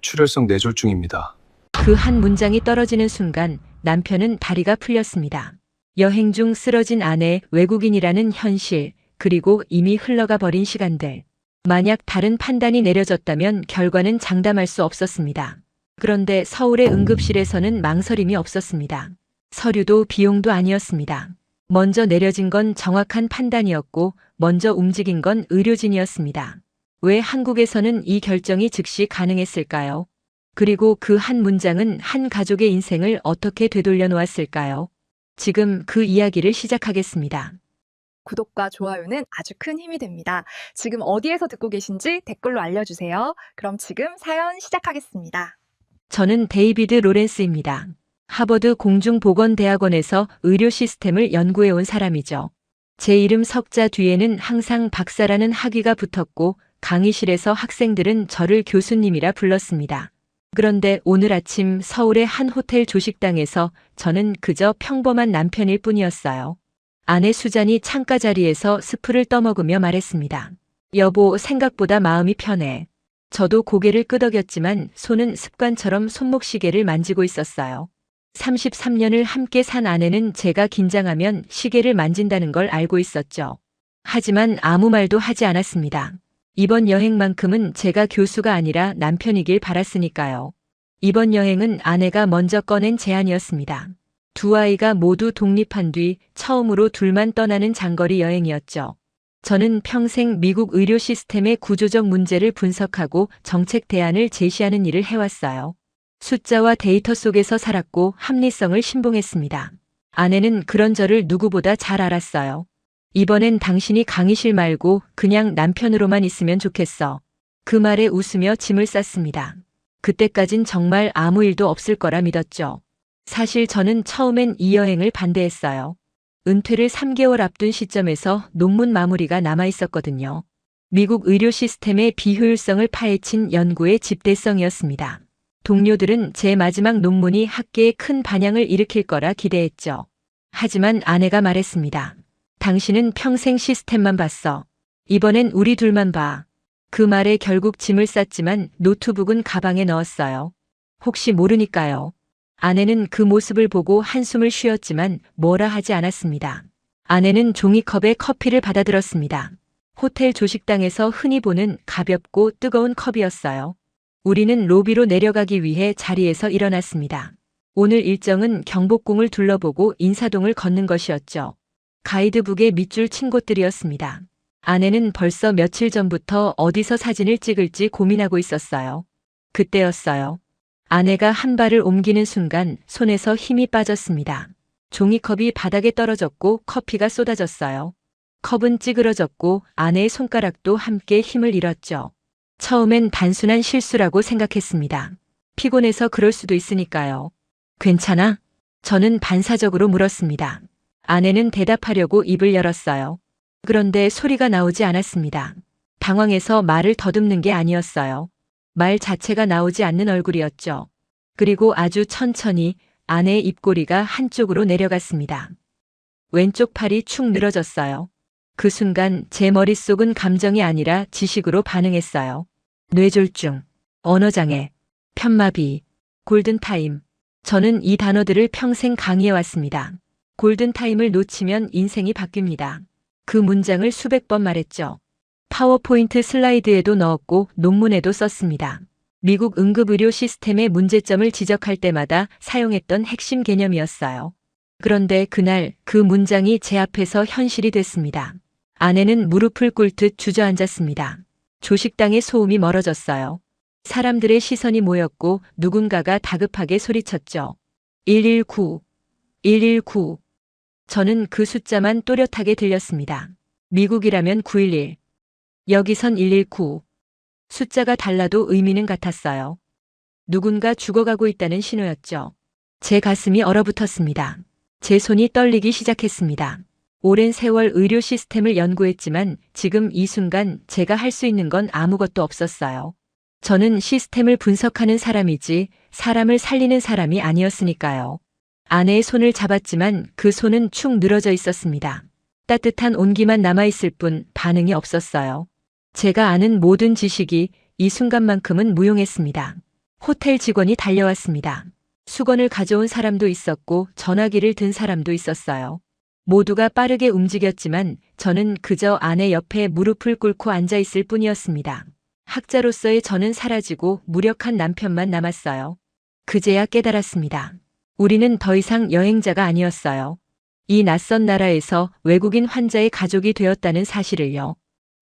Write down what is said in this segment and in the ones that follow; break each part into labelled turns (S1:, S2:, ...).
S1: 출혈성 뇌졸중입니다.
S2: 그 한 문장이 떨어지는 순간 남편은 다리가 풀렸습니다. 여행 중 쓰러진 아내, 외국인이라는 현실, 그리고 이미 흘러가 버린 시간들. 만약 다른 판단이 내려졌다면 결과는 장담할 수 없었습니다. 그런데 서울의 응급실에서는 망설임이 없었습니다. 서류도 비용도 아니었습니다. 먼저 내려진 건 정확한 판단이었고 먼저 움직인 건 의료진이었습니다. 왜 한국에서는 이 결정이 즉시 가능했을까요? 그리고 그 한 문장은 한 가족의 인생을 어떻게 되돌려 놓았을까요? 지금 그 이야기를 시작하겠습니다.
S3: 구독과 좋아요는 아주 큰 힘이 됩니다. 지금 어디에서 듣고 계신지 댓글로 알려주세요. 그럼 지금 사연 시작하겠습니다.
S2: 저는 데이비드 로렌스입니다. 하버드 공중보건대학원에서 의료 시스템을 연구해 온 사람이죠. 제 이름 석자 뒤에는 항상 박사라는 학위가 붙었고 강의실에서 학생들은 저를 교수님이라 불렀습니다. 그런데 오늘 아침 서울의 한 호텔 조식당에서 저는 그저 평범한 남편일 뿐이었어요. 아내 수잔이 창가 자리에서 스프를 떠먹으며 말했습니다. 여보, 생각보다 마음이 편해. 저도 고개를 끄덕였지만 손은 습관처럼 손목시계를 만지고 있었어요. 33년을 함께 산 아내는 제가 긴장하면 시계를 만진다는 걸 알고 있었죠. 하지만 아무 말도 하지 않았습니다. 이번 여행만큼은 제가 교수가 아니라 남편이길 바랐으니까요. 이번 여행은 아내가 먼저 꺼낸 제안이었습니다. 두 아이가 모두 독립한 뒤 처음으로 둘만 떠나는 장거리 여행이었죠. 저는 평생 미국 의료 시스템의 구조적 문제를 분석하고 정책 대안을 제시하는 일을 해왔어요. 숫자와 데이터 속에서 살았고 합리성을 신봉했습니다. 아내는 그런 저를 누구보다 잘 알았어요. 이번엔 당신이 강의실 말고 그냥 남편으로만 있으면 좋겠어. 그 말에 웃으며 짐을 쌌습니다. 그때까진 정말 아무 일도 없을 거라 믿었죠. 사실 저는 처음엔 이 여행을 반대했어요. 은퇴를 3개월 앞둔 시점에서 논문 마무리가 남아 있었거든요. 미국 의료 시스템의 비효율성을 파헤친 연구의 집대성이었습니다. 동료들은 제 마지막 논문이 학계에 큰 반향을 일으킬 거라 기대했죠. 하지만 아내가 말했습니다. 당신은 평생 시스템만 봤어. 이번엔 우리 둘만 봐. 그 말에 결국 짐을 쌌지만 노트북은 가방에 넣었어요. 혹시 모르니까요. 아내는 그 모습을 보고 한숨을 쉬었지만 뭐라 하지 않았습니다. 아내는 종이컵에 커피를 받아들었습니다. 호텔 조식당에서 흔히 보는 가볍고 뜨거운 컵이었어요. 우리는 로비로 내려가기 위해 자리에서 일어났습니다. 오늘 일정은 경복궁을 둘러보고 인사동을 걷는 것이었죠. 가이드북에 밑줄 친 곳들이었습니다. 아내는 벌써 며칠 전부터 어디서 사진을 찍을지 고민하고 있었어요. 그때였어요. 아내가 한 발을 옮기는 순간 손에서 힘이 빠졌습니다. 종이컵이 바닥에 떨어졌고 커피가 쏟아졌어요. 컵은 찌그러졌고 아내의 손가락도 함께 힘을 잃었죠. 처음엔 단순한 실수라고 생각했습니다. 피곤해서 그럴 수도 있으니까요. 괜찮아? 저는 반사적으로 물었습니다. 아내는 대답하려고 입을 열었어요. 그런데 소리가 나오지 않았습니다. 당황해서 말을 더듬는 게 아니었어요. 말 자체가 나오지 않는 얼굴이었죠. 그리고 아주 천천히 아내의 입꼬리가 한쪽으로 내려갔습니다. 왼쪽 팔이 축 늘어졌어요. 그 순간 제 머릿속은 감정이 아니라 지식으로 반응했어요. 뇌졸중, 언어장애, 편마비, 골든타임. 저는 이 단어들을 평생 강의해왔습니다. 골든타임을 놓치면 인생이 바뀝니다. 그 문장을 수백 번 말했죠. 파워포인트 슬라이드에도 넣었고 논문에도 썼습니다. 미국 응급의료 시스템의 문제점을 지적할 때마다 사용했던 핵심 개념이었어요. 그런데 그날 그 문장이 제 앞에서 현실이 됐습니다. 아내는 무릎을 꿇듯 주저앉았습니다. 조식당의 소음이 멀어졌어요. 사람들의 시선이 모였고 누군가가 다급하게 소리쳤죠. 119, 119. 저는 그 숫자만 또렷하게 들렸습니다. 미국이라면 911. 여기선 119. 숫자가 달라도 의미는 같았어요. 누군가 죽어가고 있다는 신호였죠. 제 가슴이 얼어붙었습니다. 제 손이 떨리기 시작했습니다. 오랜 세월 의료 시스템을 연구했지만 지금 이 순간 제가 할 수 있는 건 아무것도 없었어요. 저는 시스템을 분석하는 사람이지 사람을 살리는 사람이 아니었으니까요. 아내의 손을 잡았지만 그 손은 축 늘어져 있었습니다. 따뜻한 온기만 남아있을 뿐 반응이 없었어요. 제가 아는 모든 지식이 이 순간만큼은 무용했습니다. 호텔 직원이 달려왔습니다. 수건을 가져온 사람도 있었고 전화기를 든 사람도 있었어요. 모두가 빠르게 움직였지만 저는 그저 아내 옆에 무릎을 꿇고 앉아 있을 뿐이었습니다. 학자로서의 저는 사라지고 무력한 남편만 남았어요. 그제야 깨달았습니다. 우리는 더 이상 여행자가 아니었어요. 이 낯선 나라에서 외국인 환자의 가족이 되었다는 사실을요.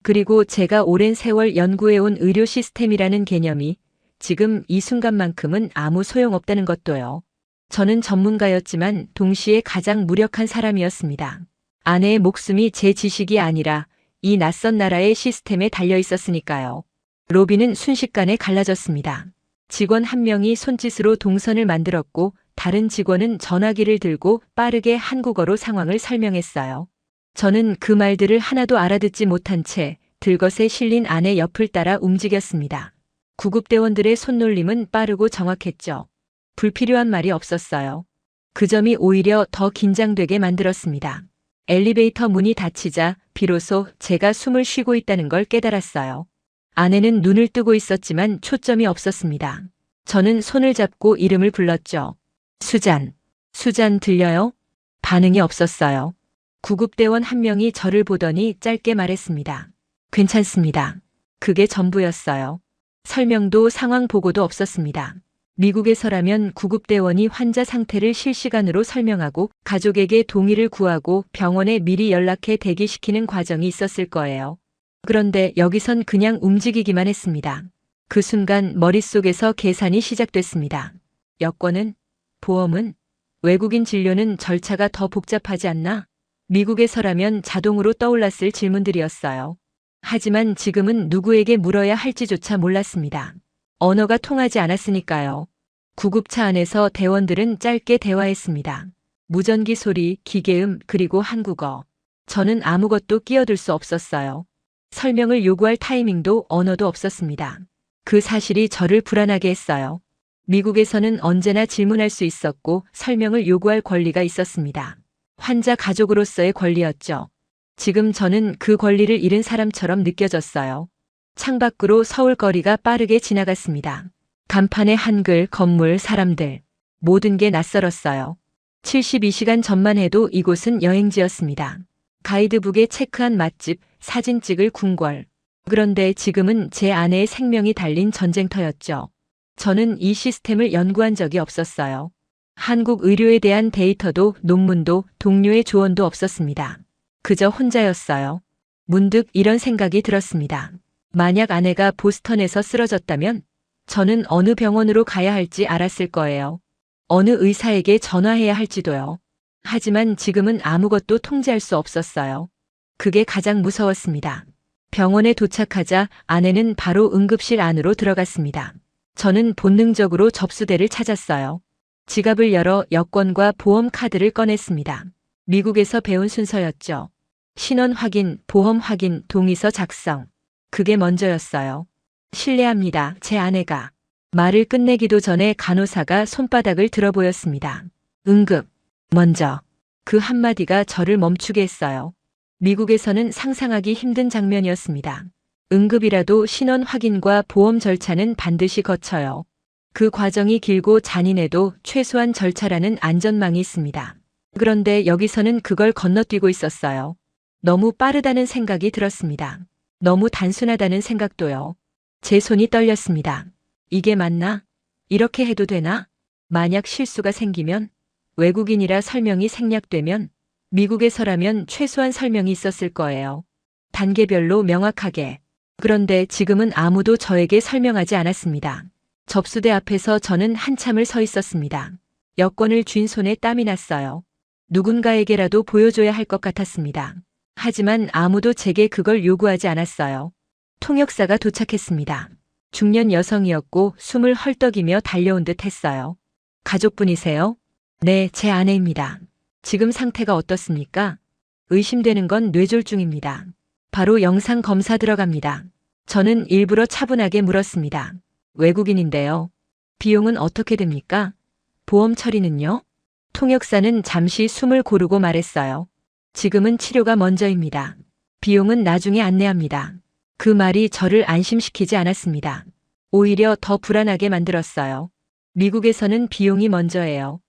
S2: 그리고 제가 오랜 세월 연구해온 의료 시스템이라는 개념이 지금 이 순간만큼은 아무 소용없다는 것도요. 저는 전문가였지만 동시에 가장 무력한 사람이었습니다. 아내의 목숨이 제 지식이 아니라 이 낯선 나라의 시스템에 달려 있었으니까요. 로비는 순식간에 갈라졌습니다. 직원 한 명이 손짓으로 동선을 만들었고 다른 직원은 전화기를 들고 빠르게 한국어로 상황을 설명했어요. 저는 그 말들을 하나도 알아듣지 못한 채 들것에 실린 아내 옆을 따라 움직였습니다. 구급대원들의 손놀림은 빠르고 정확했죠. 불필요한 말이 없었어요. 그 점이 오히려 더 긴장되게 만들었습니다. 엘리베이터 문이 닫히자 비로소 제가 숨을 쉬고 있다는 걸 깨달았어요. 아내는 눈을 뜨고 있었지만 초점이 없었습니다. 저는 손을 잡고 이름을 불렀죠. 수잔. 수잔 들려요? 반응이 없었어요. 구급대원 한 명이 저를 보더니 짧게 말했습니다. 괜찮습니다. 그게 전부였어요. 설명도 상황 보고도 없었습니다. 미국에서라면 구급대원이 환자 상태를 실시간으로 설명하고 가족에게 동의를 구하고 병원에 미리 연락해 대기시키는 과정이 있었을 거예요. 그런데 여기선 그냥 움직이기만 했습니다. 그 순간 머릿속에서 계산이 시작됐습니다. 여권은? 보험은? 외국인 진료는 절차가 더 복잡하지 않나? 미국에서라면 자동으로 떠올랐을 질문들이었어요. 하지만 지금은 누구에게 물어야 할지조차 몰랐습니다. 언어가 통하지 않았으니까요. 구급차 안에서 대원들은 짧게 대화했습니다. 무전기 소리, 기계음, 그리고 한국어. 저는 아무것도 끼어들 수 없었어요. 설명을 요구할 타이밍도 언어도 없었습니다. 그 사실이 저를 불안하게 했어요. 미국에서는 언제나 질문할 수 있었고 설명을 요구할 권리가 있었습니다. 환자 가족으로서의 권리였죠. 지금 저는 그 권리를 잃은 사람처럼 느껴졌어요. 창밖으로 서울 거리가 빠르게 지나갔습니다. 간판에 한글, 건물, 사람들. 모든 게 낯설었어요. 72시간 전만 해도 이곳은 여행지였습니다. 가이드북에 체크한 맛집, 사진 찍을 궁궐. 그런데 지금은 제 아내의 생명이 달린 전쟁터였죠. 저는 이 시스템을 연구한 적이 없었어요. 한국 의료에 대한 데이터도 논문도 동료의 조언도 없었습니다. 그저 혼자였어요. 문득 이런 생각이 들었습니다. 만약 아내가 보스턴에서 쓰러졌다면 저는 어느 병원으로 가야 할지 알았을 거예요. 어느 의사에게 전화해야 할지도요. 하지만 지금은 아무것도 통제할 수 없었어요. 그게 가장 무서웠습니다. 병원에 도착하자 아내는 바로 응급실 안으로 들어갔습니다. 저는 본능적으로 접수대를 찾았어요. 지갑을 열어 여권과 보험 카드를 꺼냈습니다. 미국에서 배운 순서였죠. 신원 확인, 보험 확인, 동의서 작성. 그게 먼저였어요. 실례합니다. 제 아내가. 말을 끝내기도 전에 간호사가 손바닥을 들어 보였습니다. 응급. 먼저. 그 한마디가 저를 멈추게 했어요. 미국에서는 상상하기 힘든 장면이었습니다. 응급이라도 신원 확인과 보험 절차는 반드시 거쳐요. 그 과정이 길고 잔인해도 최소한 절차라는 안전망이 있습니다. 그런데 여기서는 그걸 건너뛰고 있었어요. 너무 빠르다는 생각이 들었습니다. 너무 단순하다는 생각도요. 제 손이 떨렸습니다. 이게 맞나? 이렇게 해도 되나? 만약 실수가 생기면? 외국인이라 설명이 생략되면? 미국에서라면 최소한 설명이 있었을 거예요. 단계별로 명확하게. 그런데 지금은 아무도 저에게 설명하지 않았습니다. 접수대 앞에서 저는 한참을 서 있었습니다. 여권을 쥔 손에 땀이 났어요. 누군가에게라도 보여줘야 할 것 같았습니다. 하지만 아무도 제게 그걸 요구하지 않았어요. 통역사가 도착했습니다. 중년 여성이었고 숨을 헐떡이며 달려온 듯 했어요. 가족분이세요? 네, 제 아내입니다. 지금 상태가 어떻습니까? 의심되는 건 뇌졸중입니다. 바로 영상 검사 들어갑니다. 저는 일부러 차분하게 물었습니다. 외국인인데요. 비용은 어떻게 됩니까? 보험 처리는요? 통역사는 잠시 숨을 고르고 말했어요. 지금은 치료가 먼저입니다. 비용은 나중에 안내합니다. 그 말이 저를 안심시키지 않았습니다. 오히려 더 불안하게 만들었어요. 미국에서는 비용이 먼저예요.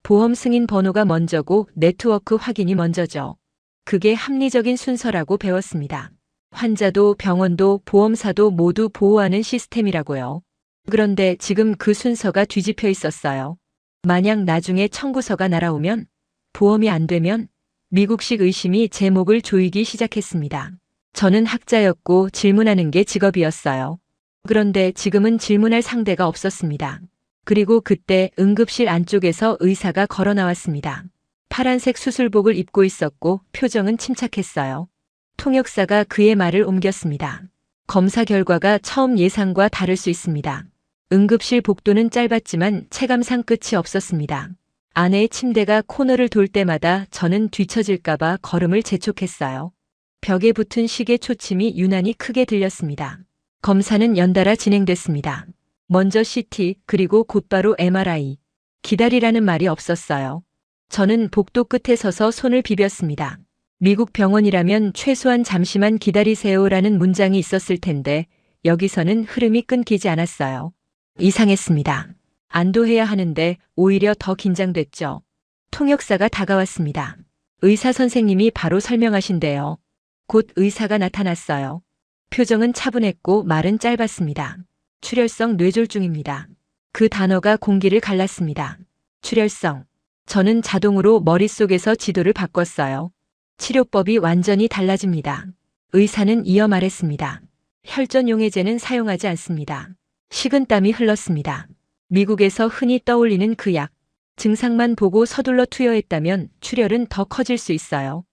S2: 보험 승인 번호가 먼저고 네트워크 확인이 먼저죠. 그게 합리적인 순서라고 배웠습니다. 환자도 병원도 보험사도 모두 보호하는 시스템이라고요. 그런데 지금 그 순서가 뒤집혀 있었어요. 만약 나중에 청구서가 날아오면, 보험이 안 되면 미국식 의심이 제 목을 조이기 시작했습니다. 저는 학자였고 질문하는 게 직업이었어요. 그런데 지금은 질문할 상대가 없었습니다. 그리고 그때 응급실 안쪽에서 의사가 걸어 나왔습니다. 파란색 수술복을 입고 있었고 표정은 침착했어요. 통역사가 그의 말을 옮겼습니다. 검사 결과가 처음 예상과 다를 수 있습니다. 응급실 복도는 짧았지만 체감상 끝이 없었습니다. 아내의 침대가 코너를 돌 때마다 저는 뒤처질까봐 걸음을 재촉했어요. 벽에 붙은 시계 초침이 유난히 크게 들렸습니다. 검사는 연달아 진행됐습니다. 먼저 CT, 그리고 곧바로 MRI. 기다리라는 말이 없었어요. 저는 복도 끝에 서서 손을 비볐습니다. 미국 병원이라면 최소한 잠시만 기다리세요라는 문장이 있었을 텐데 여기서는 흐름이 끊기지 않았어요. 이상했습니다. 안도해야 하는데 오히려 더 긴장됐죠. 통역사가 다가왔습니다. 의사 선생님이 바로 설명하신대요. 곧 의사가 나타났어요. 표정은 차분했고 말은 짧았습니다. 출혈성 뇌졸중입니다. 그 단어가 공기를 갈랐습니다. 출혈성. 저는 자동으로 머릿속에서 지도를 바꿨어요. 치료법이 완전히 달라집니다. 의사는 이어 말했습니다. 혈전용해제는 사용하지 않습니다. 식은땀이 흘렀습니다. 미국에서 흔히 떠올리는 그 약. 증상만 보고 서둘러 투여했다면 출혈은 더 커질 수 있어요.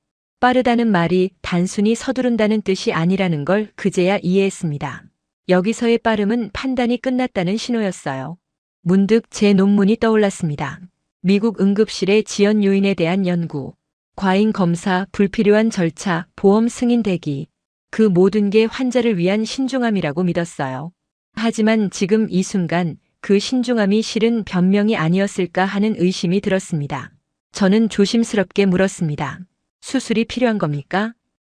S2: 빠르다는 말이 단순히 서두른다는 뜻이 아니라는 걸 그제야 이해했습니다. 여기서의 빠름은 판단이 끝났다는 신호였어요. 문득 제 논문이 떠올랐습니다. 미국 응급실의 지연 요인에 대한 연구, 과잉 검사, 불필요한 절차, 보험 승인 대기. 그 모든 게 환자를 위한 신중함이라고 믿었어요. 하지만 지금 이 순간 그 신중함이 실은 변명이 아니었을까 하는 의심이 들었습니다. 저는 조심스럽게 물었습니다. 수술이 필요한 겁니까?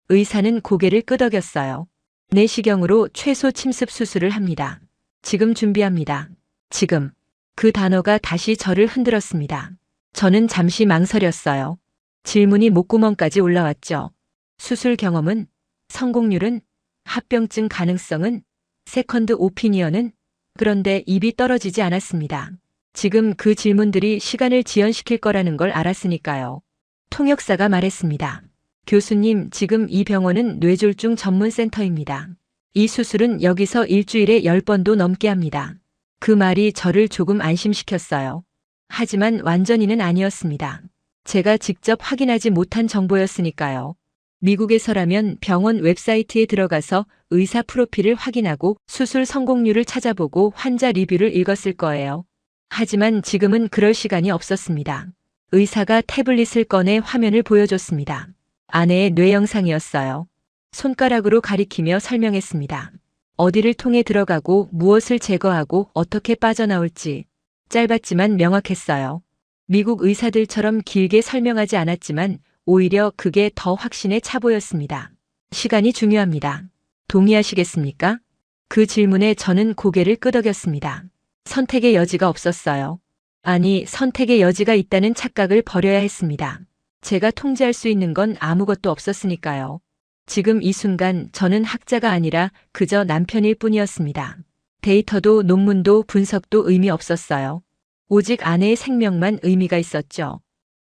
S2: 의사는 고개를 끄덕였어요. 내시경으로 최소 침습 수술을 합니다. 지금 준비합니다. 지금. 그 단어가 다시 저를 흔들었습니다. 저는 잠시 망설였어요. 질문이 목구멍까지 올라왔죠. 수술 경험은? 성공률은? 합병증 가능성은? 세컨드 오피니언은? 그런데 입이 떨어지지 않았습니다. 지금 그 질문들이 시간을 지연시킬 거라는 걸 알았으니까요. 통역사가 말했습니다. 교수님, 지금 이 병원은 뇌졸중 전문 센터입니다. 이 수술은 여기서 일주일에 10번도 넘게 합니다. 그 말이 저를 조금 안심시켰어요. 하지만 완전히는 아니었습니다. 제가 직접 확인하지 못한 정보였으니까요. 미국에서라면 병원 웹사이트에 들어가서 의사 프로필을 확인하고 수술 성공률을 찾아보고 환자 리뷰를 읽었을 거예요. 하지만 지금은 그럴 시간이 없었습니다. 의사가 태블릿을 꺼내 화면을 보여줬습니다. 아내의 뇌 영상이었어요. 손가락으로 가리키며 설명했습니다. 어디를 통해 들어가고 무엇을 제거하고 어떻게 빠져나올지. 짧았지만 명확했어요. 미국 의사들처럼 길게 설명하지 않았지만 오히려 그게 더 확신에 차 보였습니다. 시간이 중요합니다. 동의하시겠습니까? 그 질문에 저는 고개를 끄덕였습니다. 선택의 여지가 없었어요. 아니, 선택의 여지가 있다는 착각을 버려야 했습니다. 제가 통제할 수 있는 건 아무것도 없었으니까요. 지금 이 순간 저는 학자가 아니라 그저 남편일 뿐이었습니다. 데이터도 논문도 분석도 의미 없었어요. 오직 아내의 생명만 의미가 있었죠.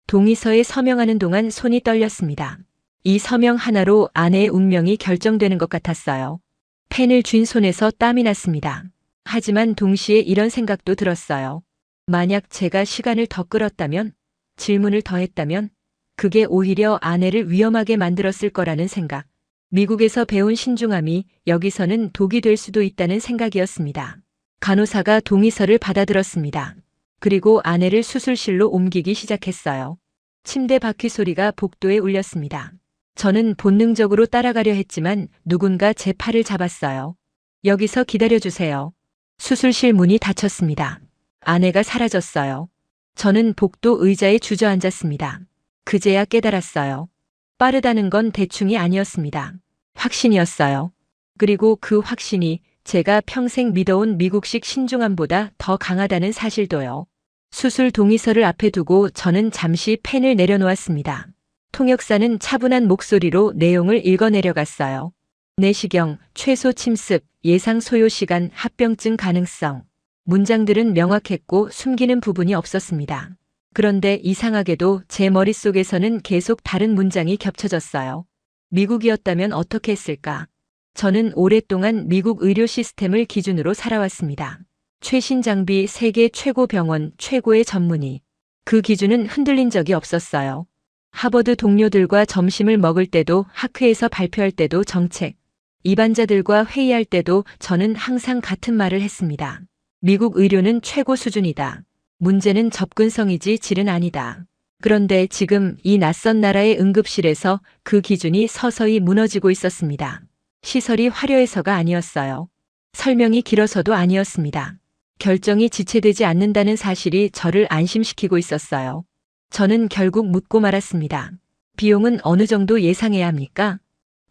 S2: 동의서에 서명하는 동안 손이 떨렸습니다. 이 서명 하나로 아내의 운명이 결정되는 것 같았어요. 펜을 쥔 손에서 땀이 났습니다. 하지만 동시에 이런 생각도 들었어요. 만약 제가 시간을 더 끌었다면, 질문을 더 했다면, 그게 오히려 아내를 위험하게 만들었을 거라는 생각. 미국에서 배운 신중함이 여기서는 독이 될 수도 있다는 생각이었습니다. 간호사가 동의서를 받아들었습니다. 그리고 아내를 수술실로 옮기기 시작했어요. 침대 바퀴 소리가 복도에 울렸습니다. 저는 본능적으로 따라가려 했지만 누군가 제 팔을 잡았어요. 여기서 기다려주세요. 수술실 문이 닫혔습니다. 아내가 사라졌어요. 저는 복도 의자에 주저앉았습니다. 그제야 깨달았어요. 빠르다는 건 대충이 아니었습니다. 확신이었어요. 그리고 그 확신이 제가 평생 믿어온 미국식 신중함보다 더 강하다는 사실도요. 수술 동의서를 앞에 두고 저는 잠시 펜을 내려놓았습니다. 통역사는 차분한 목소리로 내용을 읽어내려갔어요. 내시경, 최소 침습, 예상 소요 시간, 합병증 가능성. 문장들은 명확했고 숨기는 부분이 없었습니다. 그런데 이상하게도 제 머릿속에서는 계속 다른 문장이 겹쳐졌어요. 미국이었다면 어떻게 했을까? 저는 오랫동안 미국 의료 시스템을 기준으로 살아왔습니다. 최신 장비, 세계 최고 병원, 최고의 전문의. 그 기준은 흔들린 적이 없었어요. 하버드 동료들과 점심을 먹을 때도, 학회에서 발표할 때도, 정책, 입안자들과 회의할 때도 저는 항상 같은 말을 했습니다. 미국 의료는 최고 수준이다. 문제는 접근성이지 질은 아니다. 그런데 지금 이 낯선 나라의 응급실에서 그 기준이 서서히 무너지고 있었습니다. 시설이 화려해서가 아니었어요. 설명이 길어서도 아니었습니다. 결정이 지체되지 않는다는 사실이 저를 안심시키고 있었어요. 저는 결국 묻고 말았습니다. 비용은 어느 정도 예상해야 합니까?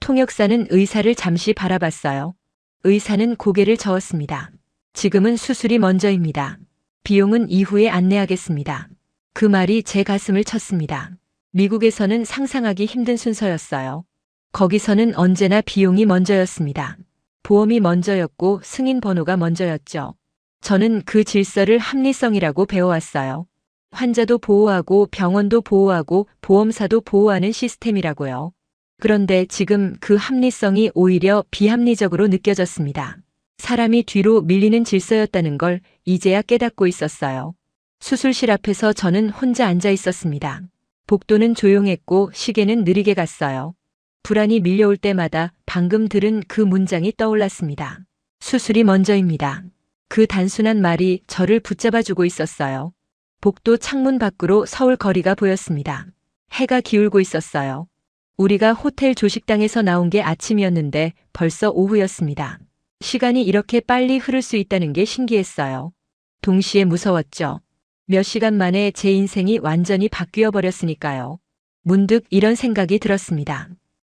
S2: 통역사는 의사를 잠시 바라봤어요. 의사는 고개를 저었습니다. 지금은 수술이 먼저입니다. 비용은 이후에 안내하겠습니다. 그 말이 제 가슴을 쳤습니다. 미국에서는 상상하기 힘든 순서였어요. 거기서는 언제나 비용이 먼저였습니다. 보험이 먼저였고 승인 번호가 먼저였죠. 저는 그 질서를 합리성이라고 배워왔어요. 환자도 보호하고 병원도 보호하고 보험사도 보호하는 시스템이라고요. 그런데 지금 그 합리성이 오히려 비합리적으로 느껴졌습니다. 사람이 뒤로 밀리는 질서였다는 걸 이제야 깨닫고 있었어요. 수술실 앞에서 저는 혼자 앉아 있었습니다. 복도는 조용했고 시계는 느리게 갔어요. 불안이 밀려올 때마다 방금 들은 그 문장이 떠올랐습니다. 수술이 먼저입니다. 그 단순한 말이 저를 붙잡아주고 있었어요. 복도 창문 밖으로 서울 거리가 보였습니다. 해가 기울고 있었어요. 우리가 호텔 조식당에서 나온 게 아침이었는데 벌써 오후였습니다. 시간이 이렇게 빨리 흐를 수 있다는 게 신기했어요. 동시에 무서웠죠. 몇 시간 만에 제 인생이 완전히 바뀌어 버렸으니까요. 문득 이런 생각이 들었습니다.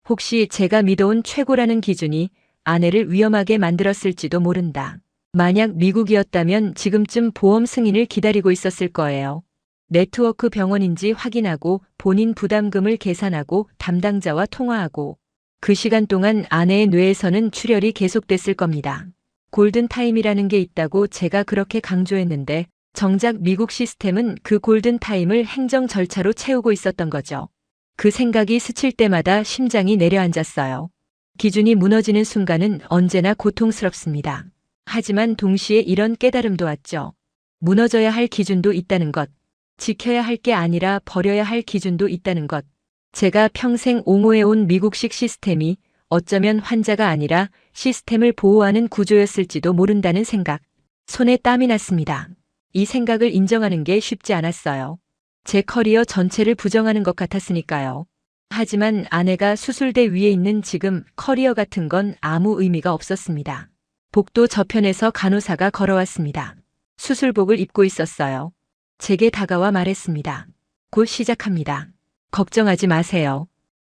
S2: 혹시 제가 믿어온 최고라는 기준이 아내를 위험하게 만들었을지도 모른다. 만약 미국이었다면 지금쯤 보험 승인을 기다리고 있었을 거예요. 네트워크 병원인지 확인하고 본인 부담금을 계산하고 담당자와 통화하고 그 시간 동안 아내의 뇌에서는 출혈이 계속됐을 겁니다. 골든타임이라는 게 있다고 제가 그렇게 강조했는데 정작 미국 시스템은 그 골든타임을 행정 절차로 채우고 있었던 거죠. 그 생각이 스칠 때마다 심장이 내려앉았어요. 기준이 무너지는 순간은 언제나 고통스럽습니다. 하지만 동시에 이런 깨달음도 왔죠. 무너져야 할 기준도 있다는 것. 지켜야 할 게 아니라 버려야 할 기준도 있다는 것. 제가 평생 옹호해온 미국식 시스템이 어쩌면 환자가 아니라 시스템을 보호하는 구조였을지도 모른다는 생각. 손에 땀이 났습니다. 이 생각을 인정하는 게 쉽지 않았어요. 제 커리어 전체를 부정하는 것 같았으니까요. 하지만 아내가 수술대 위에 있는 지금 커리어 같은 건 아무 의미가 없었습니다. 복도 저편에서 간호사가 걸어왔습니다. 수술복을 입고 있었어요. 제게 다가와 말했습니다. 곧 시작합니다. 걱정하지 마세요.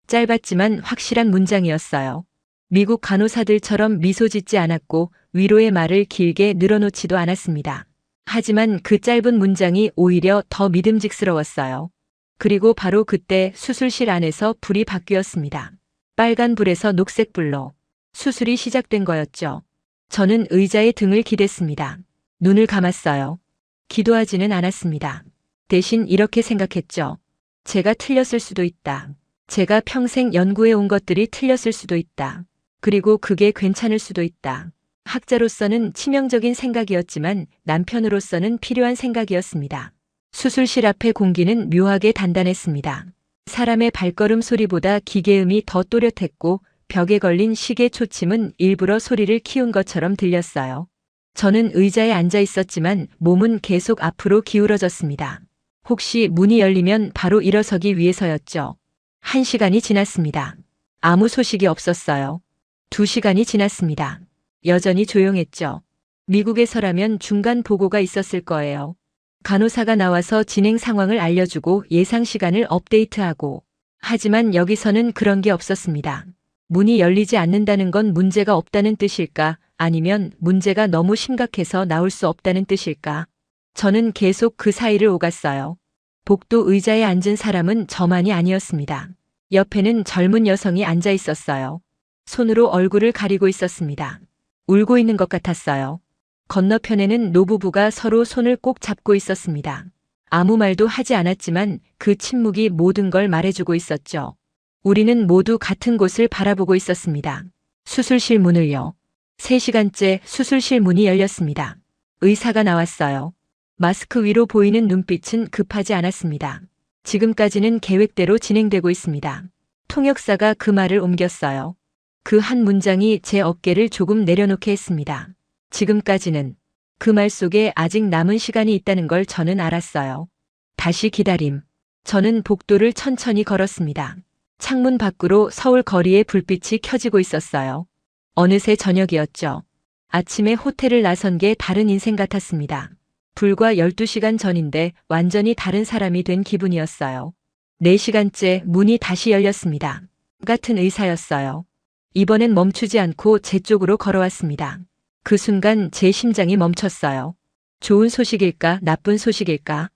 S2: 짧았지만 확실한 문장이었어요. 미국 간호사들처럼 미소 짓지 않았고 위로의 말을 길게 늘어놓지도 않았습니다. 하지만 그 짧은 문장이 오히려 더 믿음직스러웠어요. 그리고 바로 그때 수술실 안에서 불이 바뀌었습니다. 빨간 불에서 녹색 불로. 수술이 시작된 거였죠. 저는 의자에 등을 기댔습니다. 눈을 감았어요. 기도하지는 않았습니다. 대신 이렇게 생각했죠. 제가 틀렸을 수도 있다. 제가 평생 연구해 온 것들이 틀렸을 수도 있다. 그리고 그게 괜찮을 수도 있다. 학자로서는 치명적인 생각이었지만 남편으로서는 필요한 생각이었습니다. 수술실 앞의 공기는 묘하게 단단했습니다. 사람의 발걸음 소리보다 기계음이 더 또렷했고 벽에 걸린 시계 초침은 일부러 소리를 키운 것처럼 들렸어요. 저는 의자에 앉아 있었지만 몸은 계속 앞으로 기울어졌습니다. 혹시 문이 열리면 바로 일어서기 위해서였죠. 1시간이 지났습니다. 아무 소식이 없었어요. 2시간이 지났습니다. 여전히 조용했죠. 미국에서라면 중간 보고가 있었을 거예요. 간호사가 나와서 진행 상황을 알려주고 예상 시간을 업데이트하고. 하지만 여기서는 그런 게 없었습니다. 문이 열리지 않는다는 건 문제가 없다는 뜻일까? 아니면 문제가 너무 심각해서 나올 수 없다는 뜻일까? 저는 계속 그 사이를 오갔어요. 복도 의자에 앉은 사람은 저만이 아니었습니다. 옆에는 젊은 여성이 앉아 있었어요. 손으로 얼굴을 가리고 있었습니다. 울고 있는 것 같았어요. 건너편에는 노부부가 서로 손을 꼭 잡고 있었습니다. 아무 말도 하지 않았지만 그 침묵이 모든 걸 말해주고 있었죠. 우리는 모두 같은 곳을 바라보고 있었습니다. 수술실 문을요. 3시간째 수술실 문이 열렸습니다. 의사가 나왔어요. 마스크 위로 보이는 눈빛은 급하지 않았습니다. 지금까지는 계획대로 진행되고 있습니다. 통역사가 그 말을 옮겼어요. 그 한 문장이 제 어깨를 조금 내려놓게 했습니다. 지금까지는 그 말 속에 아직 남은 시간이 있다는 걸 저는 알았어요. 다시 기다림. 저는 복도를 천천히 걸었습니다. 창문 밖으로 서울 거리에 불빛이 켜지고 있었어요. 어느새 저녁이었죠. 아침에 호텔을 나선 게 다른 인생 같았습니다. 불과 12시간 전인데 완전히 다른 사람이 된 기분이었어요. 4시간째 문이 다시 열렸습니다. 같은 의사였어요. 이번엔 멈추지 않고 제 쪽으로 걸어왔습니다. 그 순간 제 심장이 멈췄어요. 좋은 소식일까, 나쁜 소식일까?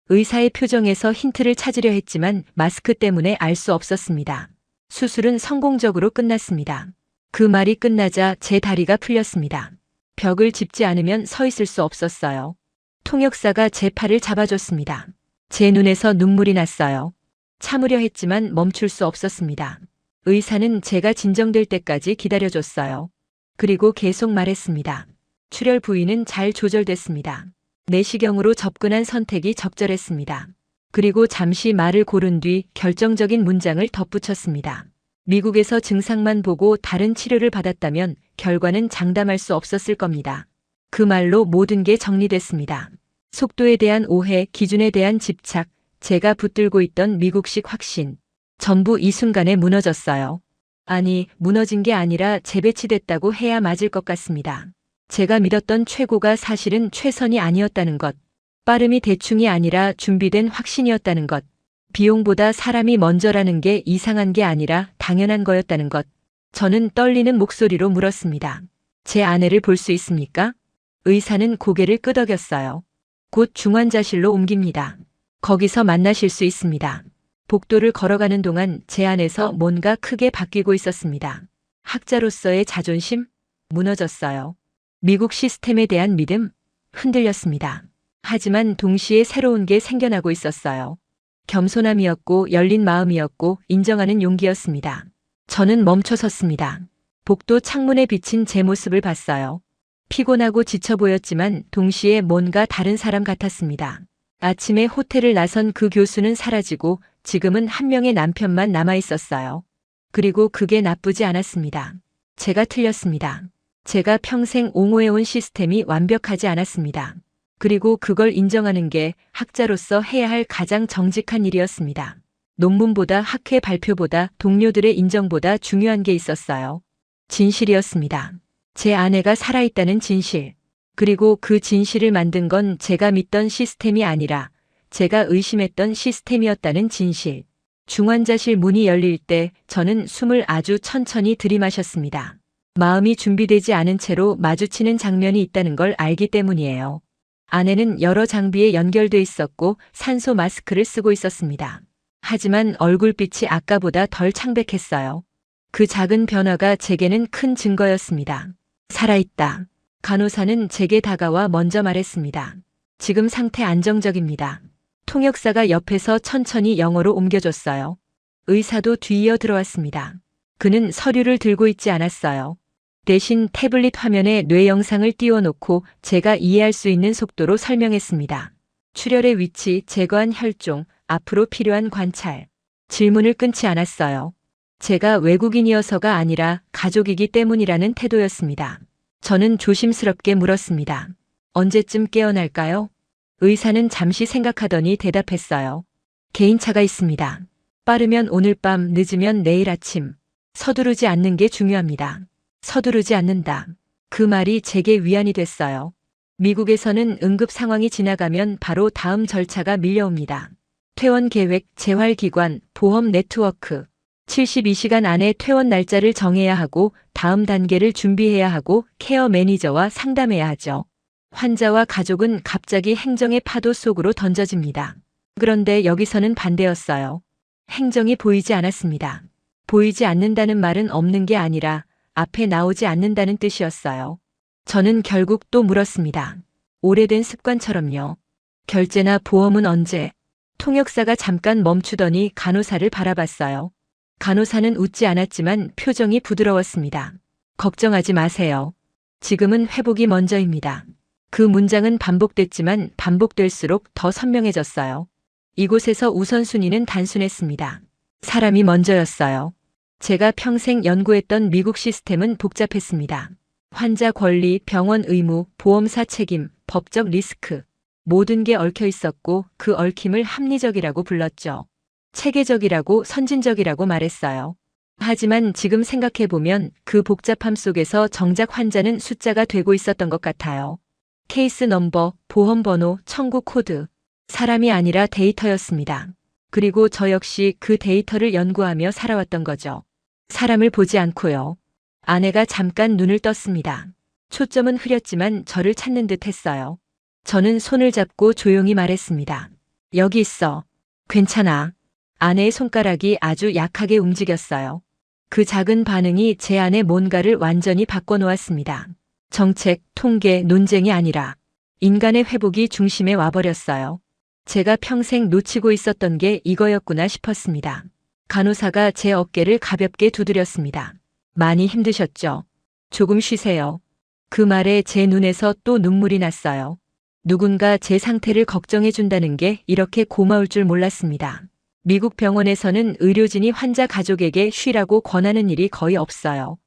S2: 의사의 표정에서 힌트를 찾으려 했지만 마스크 때문에 알 수 없었습니다. 수술은 성공적으로 끝났습니다. 그 말이 끝나자 제 다리가 풀렸습니다. 벽을 짚지 않으면 서 있을 수 없었어요. 통역사가 제 팔을 잡아줬습니다. 제 눈에서 눈물이 났어요. 참으려 했지만 멈출 수 없었습니다. 의사는 제가 진정될 때까지 기다려줬어요. 그리고 계속 말했습니다. 출혈 부위는 잘 조절됐습니다. 내시경으로 접근한 선택이 적절했습니다. 그리고 잠시 말을 고른 뒤 결정적인 문장을 덧붙였습니다. 미국에서 증상만 보고 다른 치료를 받았다면 결과는 장담할 수 없었을 겁니다. 그 말로 모든 게 정리됐습니다. 속도에 대한 오해, 기준에 대한 집착, 제가 붙들고 있던 미국식 확신. 전부 이 순간에 무너졌어요. 아니, 무너진 게 아니라 재배치됐다고 해야 맞을 것 같습니다. 제가 믿었던 최고가 사실은 최선이 아니었다는 것. 빠름이 대충이 아니라 준비된 확신이었다는 것. 비용보다 사람이 먼저라는 게 이상한 게 아니라 당연한 거였다는 것. 저는 떨리는 목소리로 물었습니다. 제 아내를 볼 수 있습니까? 의사는 고개를 끄덕였어요. 곧 중환자실로 옮깁니다. 거기서 만나실 수 있습니다. 복도를 걸어가는 동안 제 안에서 뭔가 크게 바뀌고 있었습니다. 학자로서의 자존심? 무너졌어요. 미국 시스템에 대한 믿음? 흔들렸습니다. 하지만 동시에 새로운 게 생겨나고 있었어요. 겸손함이었고 열린 마음이었고 인정하는 용기였습니다. 저는 멈춰 섰습니다. 복도 창문에 비친 제 모습을 봤어요. 피곤하고 지쳐 보였지만 동시에 뭔가 다른 사람 같았습니다. 아침에 호텔을 나선 그 교수는 사라지고 지금은 한 명의 남편만 남아 있었어요. 그리고 그게 나쁘지 않았습니다. 제가 틀렸습니다. 제가 평생 옹호해온 시스템이 완벽하지 않았습니다. 그리고 그걸 인정하는 게 학자로서 해야 할 가장 정직한 일이었습니다. 논문보다 학회 발표보다 동료들의 인정보다 중요한 게 있었어요. 진실이었습니다. 제 아내가 살아있다는 진실. 그리고 그 진실을 만든 건 제가 믿던 시스템이 아니라 제가 의심했던 시스템이었다는 진실. 중환자실 문이 열릴 때 저는 숨을 아주 천천히 들이마셨습니다. 마음이 준비되지 않은 채로 마주치는 장면이 있다는 걸 알기 때문이에요. 아내는 여러 장비에 연결돼 있었고 산소 마스크를 쓰고 있었습니다. 하지만 얼굴빛이 아까보다 덜 창백했어요. 그 작은 변화가 제게는 큰 증거였습니다. 살아있다. 간호사는 제게 다가와 먼저 말했습니다. 지금 상태 안정적입니다. 통역사가 옆에서 천천히 영어로 옮겨줬어요. 의사도 뒤이어 들어왔습니다. 그는 서류를 들고 있지 않았어요. 대신 태블릿 화면에 뇌 영상을 띄워놓고 제가 이해할 수 있는 속도로 설명했습니다. 출혈의 위치, 제거한 혈종, 앞으로 필요한 관찰. 질문을 끊지 않았어요. 제가 외국인이어서가 아니라 가족이기 때문이라는 태도였습니다. 저는 조심스럽게 물었습니다. 언제쯤 깨어날까요? 의사는 잠시 생각하더니 대답했어요. 개인차가 있습니다. 빠르면 오늘 밤, 늦으면 내일 아침. 서두르지 않는 게 중요합니다. 서두르지 않는다. 그 말이 제게 위안이 됐어요. 미국에서는 응급 상황이 지나가면 바로 다음 절차가 밀려옵니다. 퇴원 계획, 재활기관, 보험 네트워크. 72시간 안에 퇴원 날짜를 정해야 하고 다음 단계를 준비해야 하고 케어 매니저와 상담해야 하죠. 환자와 가족은 갑자기 행정의 파도 속으로 던져집니다. 그런데 여기서는 반대였어요. 행정이 보이지 않았습니다. 보이지 않는다는 말은 없는 게 아니라 앞에 나오지 않는다는 뜻이었어요. 저는 결국 또 물었습니다. 오래된 습관처럼요. 결제나 보험은 언제? 통역사가 잠깐 멈추더니 간호사를 바라봤어요. 간호사는 웃지 않았지만 표정이 부드러웠습니다. 걱정하지 마세요. 지금은 회복이 먼저입니다. 그 문장은 반복됐지만 반복될수록 더 선명해졌어요. 이곳에서 우선순위는 단순했습니다. 사람이 먼저였어요. 제가 평생 연구했던 미국 시스템은 복잡했습니다. 환자 권리, 병원 의무, 보험사 책임, 법적 리스크. 모든 게 얽혀 있었고 그 얽힘을 합리적이라고 불렀죠. 체계적이라고 선진적이라고 말했어요. 하지만 지금 생각해보면 그 복잡함 속에서 정작 환자는 숫자가 되고 있었던 것 같아요. 케이스 넘버, 보험 번호, 청구 코드. 사람이 아니라 데이터였습니다. 그리고 저 역시 그 데이터를 연구하며 살아왔던 거죠. 사람을 보지 않고요. 아내가 잠깐 눈을 떴습니다. 초점은 흐렸지만 저를 찾는 듯 했어요. 저는 손을 잡고 조용히 말했습니다. 여기 있어. 괜찮아. 아내의 손가락이 아주 약하게 움직였어요. 그 작은 반응이 제 안에 뭔가를 완전히 바꿔놓았습니다. 정책, 통계, 논쟁이 아니라 인간의 회복이 중심에 와버렸어요. 제가 평생 놓치고 있었던 게 이거였구나 싶었습니다. 간호사가 제 어깨를 가볍게 두드렸습니다. 많이 힘드셨죠? 조금 쉬세요. 그 말에 제 눈에서 또 눈물이 났어요. 누군가 제 상태를 걱정해 준다는 게 이렇게 고마울 줄 몰랐습니다. 미국 병원에서는 의료진이 환자 가족에게 쉬라고 권하는 일이 거의 없어요.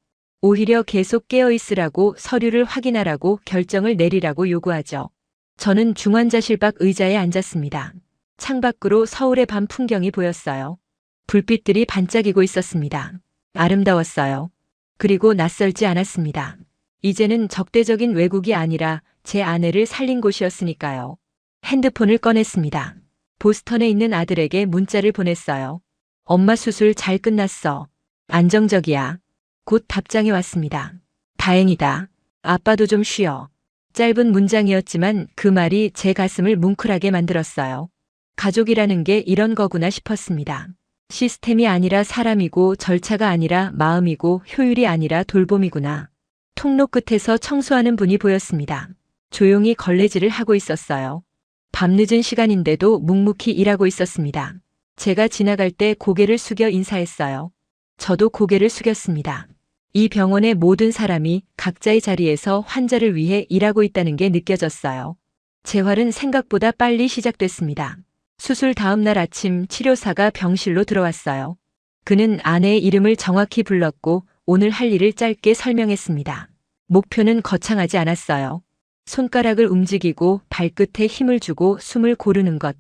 S2: 오히려 계속 깨어 있으라고, 서류를 확인하라고, 결정을 내리라고 요구하죠. 저는 중환자실 밖 의자에 앉았습니다. 창밖으로 서울의 밤 풍경이 보였어요. 불빛들이 반짝이고 있었습니다. 아름다웠어요. 그리고 낯설지 않았습니다. 이제는 적대적인 외국이 아니라 제 아내를 살린 곳이었으니까요. 핸드폰을 꺼냈습니다. 보스턴에 있는 아들에게 문자를 보냈어요. 엄마 수술 잘 끝났어. 안정적이야. 곧 답장이 왔습니다. 다행이다. 아빠도 좀 쉬어. 짧은 문장이었지만 그 말이 제 가슴을 뭉클하게 만들었어요. 가족이라는 게 이런 거구나 싶었습니다. 시스템이 아니라 사람이고, 절차가 아니라 마음이고, 효율이 아니라 돌봄이구나. 통로 끝에서 청소하는 분이 보였습니다. 조용히 걸레질을 하고 있었어요. 밤늦은 시간인데도 묵묵히 일하고 있었습니다. 제가 지나갈 때 고개를 숙여 인사했어요. 저도 고개를 숙였습니다. 이 병원의 모든 사람이 각자의 자리에서 환자를 위해 일하고 있다는 게 느껴졌어요. 재활은 생각보다 빨리 시작됐습니다. 수술 다음 날 아침 치료사가 병실로 들어왔어요. 그는 아내의 이름을 정확히 불렀고 오늘 할 일을 짧게 설명했습니다. 목표는 거창하지 않았어요. 손가락을 움직이고 발끝에 힘을 주고 숨을 고르는 것.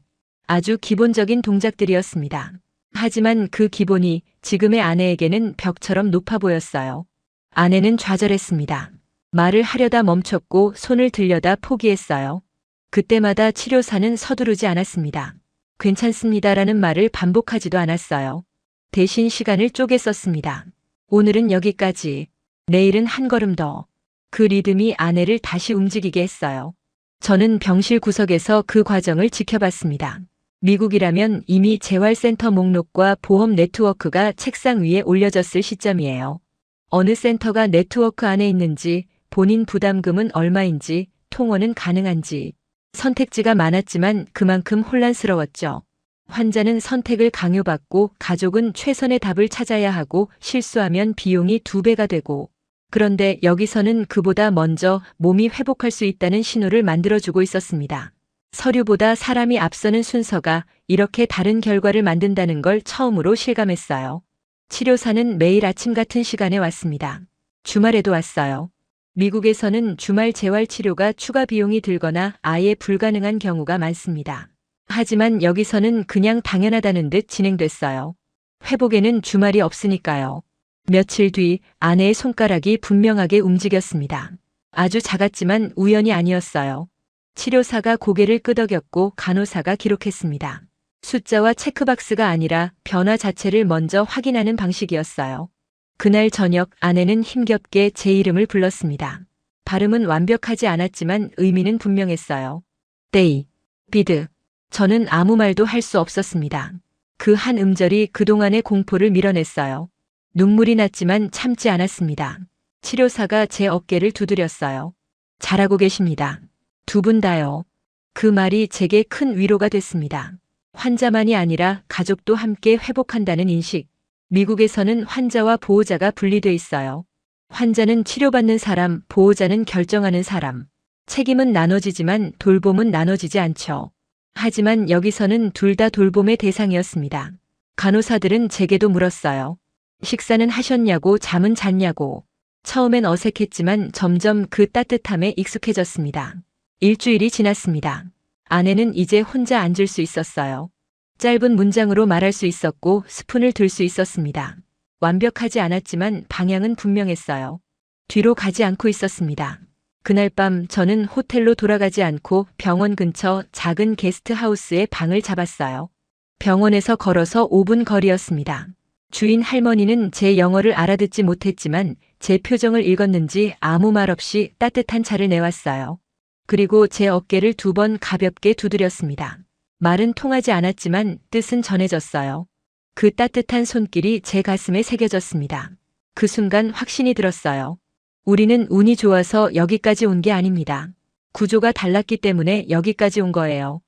S2: 아주 기본적인 동작들이었습니다. 하지만 그 기본이 지금의 아내에게는 벽처럼 높아 보였어요. 아내는 좌절했습니다. 말을 하려다 멈췄고 손을 들려다 포기했어요. 그때마다 치료사는 서두르지 않았습니다. 괜찮습니다라는 말을 반복하지도 않았어요. 대신 시간을 쪼개 썼습니다. 오늘은 여기까지. 내일은 한 걸음 더. 그 리듬이 아내를 다시 움직이게 했어요. 저는 병실 구석에서 그 과정을 지켜봤습니다. 미국이라면 이미 재활센터 목록과 보험 네트워크가 책상 위에 올려졌을 시점이에요. 어느 센터가 네트워크 안에 있는지, 본인 부담금은 얼마인지, 통원은 가능한지. 선택지가 많았지만 그만큼 혼란스러웠죠. 환자는 선택을 강요받고 가족은 최선의 답을 찾아야 하고 실수하면 비용이 2배가 되고. 그런데 여기서는 그보다 먼저 몸이 회복할 수 있다는 신호를 만들어주고 있었습니다. 서류보다 사람이 앞서는 순서가 이렇게 다른 결과를 만든다는 걸 처음으로 실감했어요. 치료사는 매일 아침 같은 시간에 왔습니다. 주말에도 왔어요. 미국에서는 주말 재활 치료가 추가 비용이 들거나 아예 불가능한 경우가 많습니다. 하지만 여기서는 그냥 당연하다는 듯 진행됐어요. 회복에는 주말이 없으니까요. 며칠 뒤 아내의 손가락이 분명하게 움직였습니다. 아주 작았지만 우연이 아니었어요. 치료사가 고개를 끄덕였고 간호사가 기록했습니다. 숫자와 체크박스가 아니라 변화 자체를 먼저 확인하는 방식이었어요. 그날 저녁 아내는 힘겹게 제 이름을 불렀습니다. 발음은 완벽하지 않았지만 의미는 분명했어요. 데이, 비드. 저는 아무 말도 할 수 없었습니다. 그 한 음절이 그동안의 공포를 밀어냈어요. 눈물이 났지만 참지 않았습니다. 치료사가 제 어깨를 두드렸어요. 잘하고 계십니다. 두 분 다요. 그 말이 제게 큰 위로가 됐습니다. 환자만이 아니라 가족도 함께 회복한다는 인식. 미국에서는 환자와 보호자가 분리돼 있어요. 환자는 치료받는 사람, 보호자는 결정하는 사람. 책임은 나눠지지만 돌봄은 나눠지지 않죠. 하지만 여기서는 둘 다 돌봄의 대상이었습니다. 간호사들은 제게도 물었어요. 식사는 하셨냐고, 잠은 잤냐고. 처음엔 어색했지만 점점 그 따뜻함에 익숙해졌습니다. 일주일이 지났습니다. 아내는 이제 혼자 앉을 수 있었어요. 짧은 문장으로 말할 수 있었고 스푼을 들 수 있었습니다. 완벽하지 않았지만 방향은 분명했어요. 뒤로 가지 않고 있었습니다. 그날 밤 저는 호텔로 돌아가지 않고 병원 근처 작은 게스트하우스에 방을 잡았어요. 병원에서 걸어서 5분 거리였습니다. 주인 할머니는 제 영어를 알아듣지 못했지만 제 표정을 읽었는지 아무 말 없이 따뜻한 차를 내왔어요. 그리고 제 어깨를 2번 가볍게 두드렸습니다. 말은 통하지 않았지만 뜻은 전해졌어요. 그 따뜻한 손길이 제 가슴에 새겨졌습니다. 그 순간 확신이 들었어요. 우리는 운이 좋아서 여기까지 온 게 아닙니다. 구조가 달랐기 때문에 여기까지 온 거예요.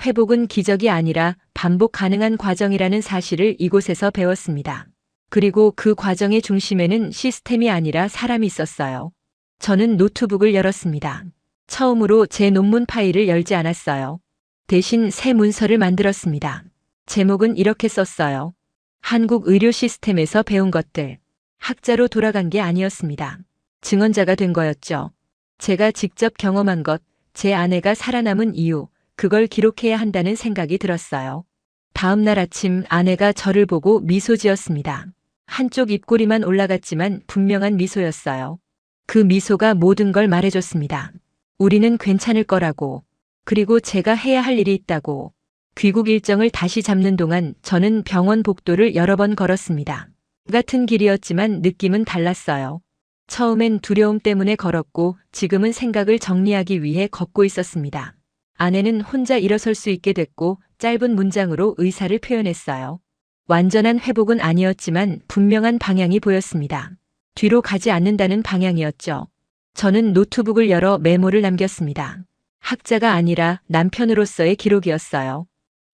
S2: 회복은 기적이 아니라 반복 가능한 과정이라는 사실을 이곳에서 배웠습니다. 그리고 그 과정의 중심에는 시스템이 아니라 사람이 있었어요. 저는 노트북을 열었습니다. 처음으로 제 논문 파일을 열지 않았어요. 대신 새 문서를 만들었습니다. 제목은 이렇게 썼어요. 한국 의료 시스템에서 배운 것들. 학자로 돌아간 게 아니었습니다. 증언자가 된 거였죠. 제가 직접 경험한 것, 제 아내가 살아남은 이유, 그걸 기록해야 한다는 생각이 들었어요. 다음 날 아침 아내가 저를 보고 미소 지었습니다. 한쪽 입꼬리만 올라갔지만 분명한 미소였어요. 그 미소가 모든 걸 말해줬습니다. 우리는 괜찮을 거라고. 그리고 제가 해야 할 일이 있다고. 귀국 일정을 다시 잡는 동안 저는 병원 복도를 여러 번 걸었습니다. 같은 길이었지만 느낌은 달랐어요. 처음엔 두려움 때문에 걸었고 지금은 생각을 정리하기 위해 걷고 있었습니다. 아내는 혼자 일어설 수 있게 됐고 짧은 문장으로 의사를 표현했어요. 완전한 회복은 아니었지만 분명한 방향이 보였습니다. 뒤로 가지 않는다는 방향이었죠. 저는 노트북을 열어 메모를 남겼습니다. 학자가 아니라 남편으로서의 기록이었어요.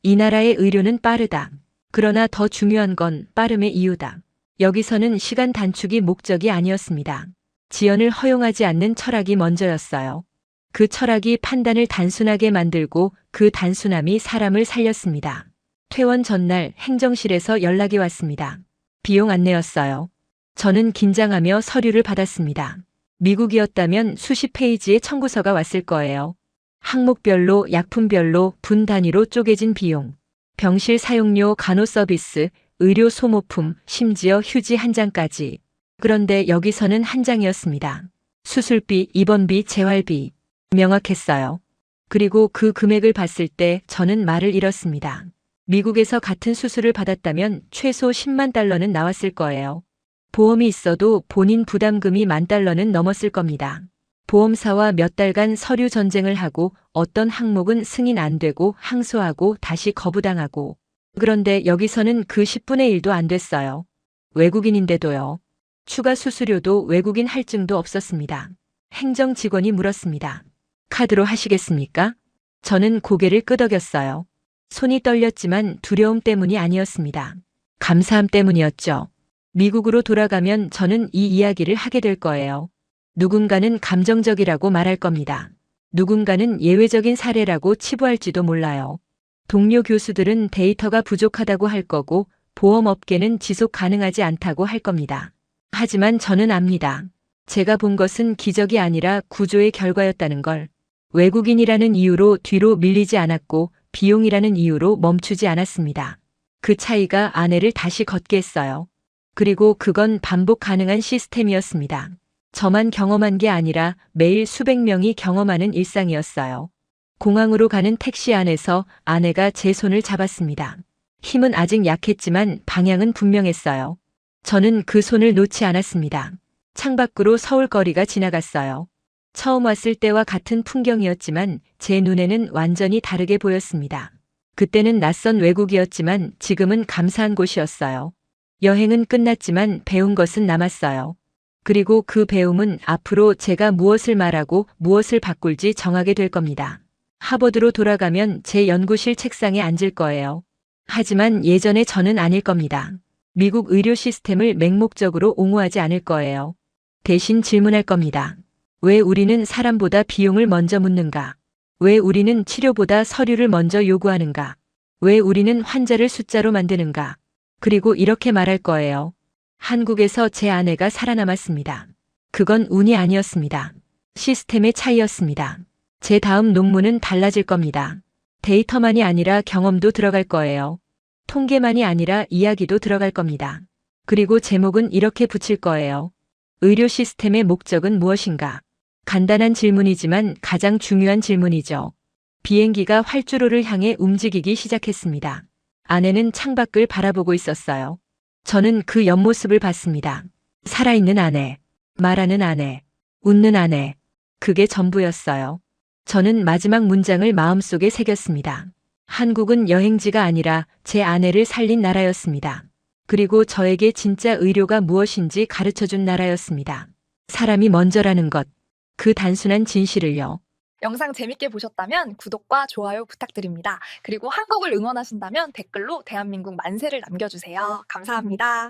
S2: 이 나라의 의료는 빠르다. 그러나 더 중요한 건 빠름의 이유다. 여기서는 시간 단축이 목적이 아니었습니다. 지연을 허용하지 않는 철학이 먼저였어요. 그 철학이 판단을 단순하게 만들고 그 단순함이 사람을 살렸습니다. 퇴원 전날 행정실에서 연락이 왔습니다. 비용 안내였어요. 저는 긴장하며 서류를 받았습니다. 미국이었다면 수십 페이지의 청구서가 왔을 거예요. 항목별로, 약품별로, 분 단위로 쪼개진 비용, 병실 사용료, 간호 서비스, 의료 소모품, 심지어 휴지 한 장까지. 그런데 여기서는 한 장이었습니다. 수술비, 입원비, 재활비. 명확했어요. 그리고 그 금액을 봤을 때 저는 말을 잃었습니다. 미국에서 같은 수술을 받았다면 최소 10만 달러는 나왔을 거예요. 보험이 있어도 본인 부담금이 10,000달러는 넘었을 겁니다. 보험사와 몇 달간 서류 전쟁을 하고 어떤 항목은 승인 안 되고 항소하고 다시 거부당하고. 그런데 여기서는 그 10분의 1도 안 됐어요. 외국인인데도요. 추가 수수료도 외국인 할증도 없었습니다. 행정 직원이 물었습니다. 카드로 하시겠습니까? 저는 고개를 끄덕였어요. 손이 떨렸지만 두려움 때문이 아니었습니다. 감사함 때문이었죠. 미국으로 돌아가면 저는 이 이야기를 하게 될 거예요. 누군가는 감정적이라고 말할 겁니다. 누군가는 예외적인 사례라고 치부할지도 몰라요. 동료 교수들은 데이터가 부족하다고 할 거고 보험업계는 지속 가능하지 않다고 할 겁니다. 하지만 저는 압니다. 제가 본 것은 기적이 아니라 구조의 결과였다는 걸. 외국인이라는 이유로 뒤로 밀리지 않았고 비용이라는 이유로 멈추지 않았습니다. 그 차이가 아내를 다시 걷게 했어요. 그리고 그건 반복 가능한 시스템이었습니다. 저만 경험한 게 아니라 매일 수백 명이 경험하는 일상이었어요. 공항으로 가는 택시 안에서 아내가 제 손을 잡았습니다. 힘은 아직 약했지만 방향은 분명했어요. 저는 그 손을 놓지 않았습니다. 창밖으로 서울거리가 지나갔어요. 처음 왔을 때와 같은 풍경이었지만 제 눈에는 완전히 다르게 보였습니다. 그때는 낯선 외국이었지만 지금은 감사한 곳이었어요. 여행은 끝났지만 배운 것은 남았어요. 그리고 그 배움은 앞으로 제가 무엇을 말하고 무엇을 바꿀지 정하게 될 겁니다. 하버드로 돌아가면 제 연구실 책상에 앉을 거예요. 하지만 예전의 저는 아닐 겁니다. 미국 의료 시스템을 맹목적으로 옹호하지 않을 거예요. 대신 질문할 겁니다. 왜 우리는 사람보다 비용을 먼저 묻는가? 왜 우리는 치료보다 서류를 먼저 요구하는가? 왜 우리는 환자를 숫자로 만드는가? 그리고 이렇게 말할 거예요. 한국에서 제 아내가 살아남았습니다. 그건 운이 아니었습니다. 시스템의 차이였습니다. 제 다음 논문은 달라질 겁니다. 데이터만이 아니라 경험도 들어갈 거예요. 통계만이 아니라 이야기도 들어갈 겁니다. 그리고 제목은 이렇게 붙일 거예요. 의료 시스템의 목적은 무엇인가? 간단한 질문이지만 가장 중요한 질문이죠. 비행기가 활주로를 향해 움직이기 시작했습니다. 아내는 창밖을 바라보고 있었어요. 저는 그 옆모습을 봤습니다. 살아있는 아내, 말하는 아내, 웃는 아내. 그게 전부였어요. 저는 마지막 문장을 마음속에 새겼습니다. 한국은 여행지가 아니라 제 아내를 살린 나라였습니다. 그리고 저에게 진짜 의료가 무엇인지 가르쳐준 나라였습니다. 사람이 먼저라는 것, 그 단순한 진실을요.
S3: 영상 재밌게 보셨다면 구독과 좋아요 부탁드립니다. 그리고 한국을 응원하신다면 댓글로 대한민국 만세를 남겨주세요. 감사합니다.